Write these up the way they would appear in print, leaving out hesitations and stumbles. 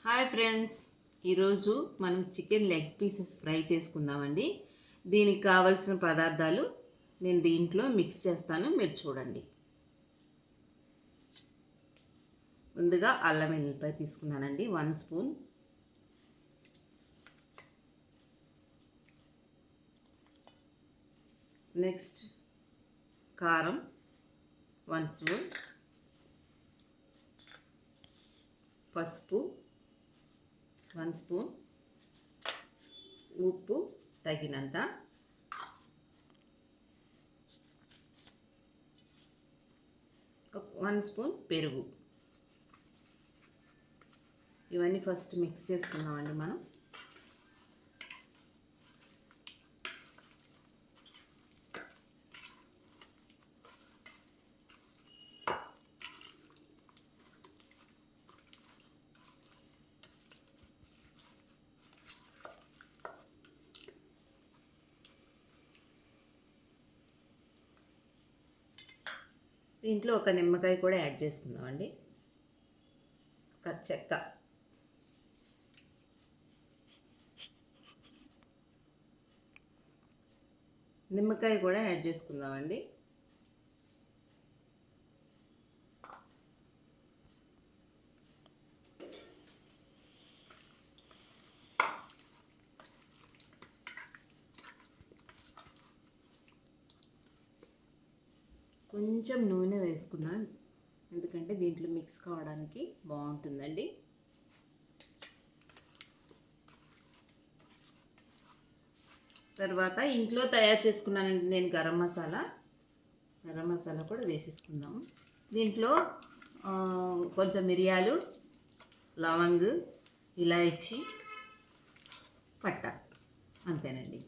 Hi friends, ఈరోజు మనం chicken leg pieces fry చేసుకుందామండి. దీనికి కావలసిన పదార్థాలు నేను దీంట్లో మిక్స్ చేస్తాను, మీరు చూడండి. ముందుగా అల్లం వెల్లుల్లిపాయ తీసుకున్నానండి, 1 స్పూన్. నెక్స్ట్ కారం 1 స్పూన్, పసుపు 1 స్పూన్, ఉప్పు తగినంత, 1 స్పూన్ పెరుగు. ఇవన్నీ ఫస్ట్ మిక్స్ చేసుకుందామండి మనం. దీంట్లో ఒక నిమ్మకాయ కూడా యాడ్ చేసుకుందామండి, ఒక చెక్క, నిమ్మకాయ కూడా యాడ్ చేసుకుందామండి. కొంచెం నూనె వేసుకున్నాను, ఎందుకంటే దీంట్లో మిక్స్ కావడానికి బాగుంటుందండి. తర్వాత ఇంట్లో తయారు చేసుకున్నానండి నేను గరం మసాలా కూడా వేసేసుకుందాము. దీంట్లో కొంచెం మిరియాలు, లవంగ్, ఇలాయచి, పట్ట, అంతేనండి.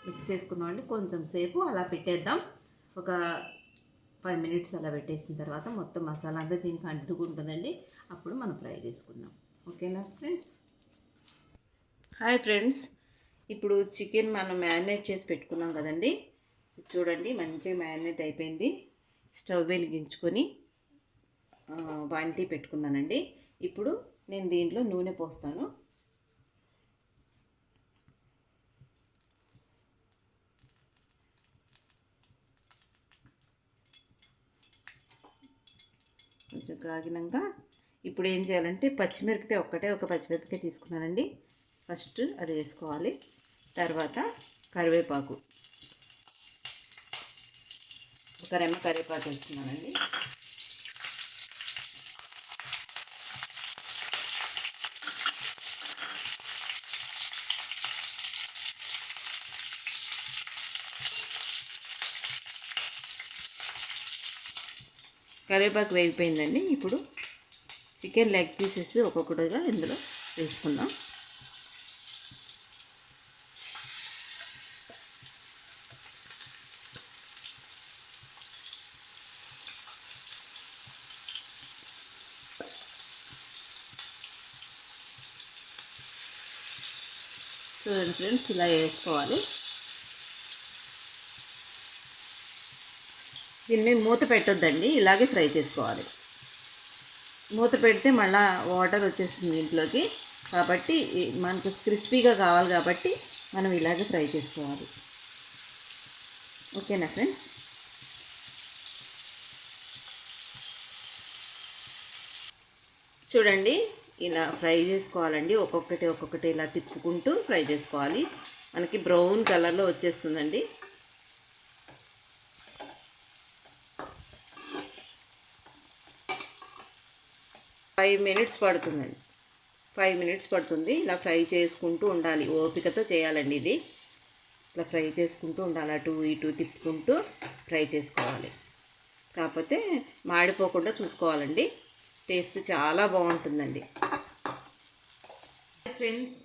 మిక్స్ చేసుకున్నామండి. కొంచెం సేపు అలా పెట్టేద్దాం. ఒక 5 మినిట్స్ అలా పెట్టేసిన తర్వాత మొత్తం మసాలా అంతా దీనికి అంటుకుంటుందండి. అప్పుడు మనం ఫ్రై చేసుకుందాం. ఓకేనా ఫ్రెండ్స్? హాయ్ ఫ్రెండ్స్, ఇప్పుడు చికెన్ మనం మ్యారినేట్ చేసి పెట్టుకున్నాం కదండి. చూడండి, మంచిగా మ్యారినేట్ అయిపోయింది. స్టవ్ వెలిగించుకొని వంటి పెట్టుకున్నానండి. ఇప్పుడు నేను దీంట్లో నూనె పోస్తాను. కొంచెం కాగినాక ఇప్పుడు ఏం చేయాలంటే పచ్చిమిరపకాయ ఒక పచ్చిమిరపకాయ తీసుకున్నానండి. ఫస్ట్ అది వేసుకోవాలి. తర్వాత కరివేపాకు, ఒక రెమ్మ కరివేపాకు వేసుకున్నానండి. కరివేపాకు వేగిపోయిందండి. ఇప్పుడు చికెన్ లెగ్ పీసెస్ ఒక్కొక్కటిగా ఇందులో వేసుకుందాం. చూడండి ఫ్రెండ్స్, ఇలా వేసుకోవాలి. దీన్ని మూత పెట్టొద్దండి, ఇలాగే ఫ్రై చేసుకోవాలి. మూత పెడితే మళ్ళీ వాటర్ వచ్చేస్తుంది ఇంట్లోకి, కాబట్టి మనకు క్రిస్పీగా కావాలి కాబట్టి మనం ఇలాగే ఫ్రై చేసుకోవాలి. ఓకేనా ఫ్రెండ్స్? చూడండి, ఇలా ఫ్రై చేసుకోవాలండి. ఒక్కొక్కటి ఇలా తిప్పుకుంటూ ఫ్రై చేసుకోవాలి. మనకి బ్రౌన్ కలర్లో వచ్చేస్తుందండి. 5 మినిట్స్ పడుతుందండి. 5 మినిట్స్ పడుతుంది. ఇలా ఫ్రై చేసుకుంటూ ఉండాలి, ఓపికతో చేయాలండి. ఇది ఇలా ఫ్రై చేసుకుంటూ ఉండాలి, అటు ఇటు తిప్పుకుంటూ ఫ్రై చేసుకోవాలి. కాకపోతే మాడిపోకుండా చూసుకోవాలండి. టేస్ట్ చాలా బాగుంటుందండి. ఫ్రెండ్స్,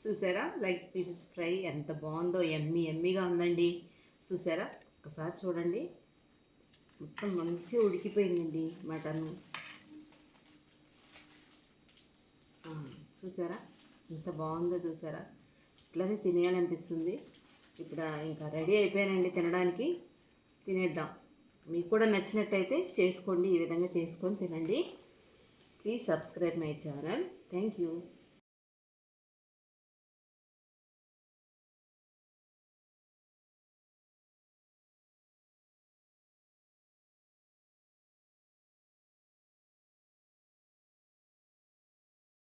చూసారా లెగ్ పీసెస్ ఫ్రై ఎంత బాగుందో, ఎమ్మీగా ఉందండి. చూసారా? ఒకసారి చూడండి, మొత్తం మంచిగా ఉడికిపోయిందండి మటన్. చూసారా ఎంత బాగుందో? చూసారా? ఇట్లానే తినేయాలనిపిస్తుంది. ఇప్పుడు ఇంకా రెడీ అయిపోయానండి తినడానికి. తినేద్దాం. మీకు కూడా నచ్చినట్టయితే చేసుకోండి, ఈ విధంగా చేసుకొని తినండి. Please subscribe my channel. Thank you.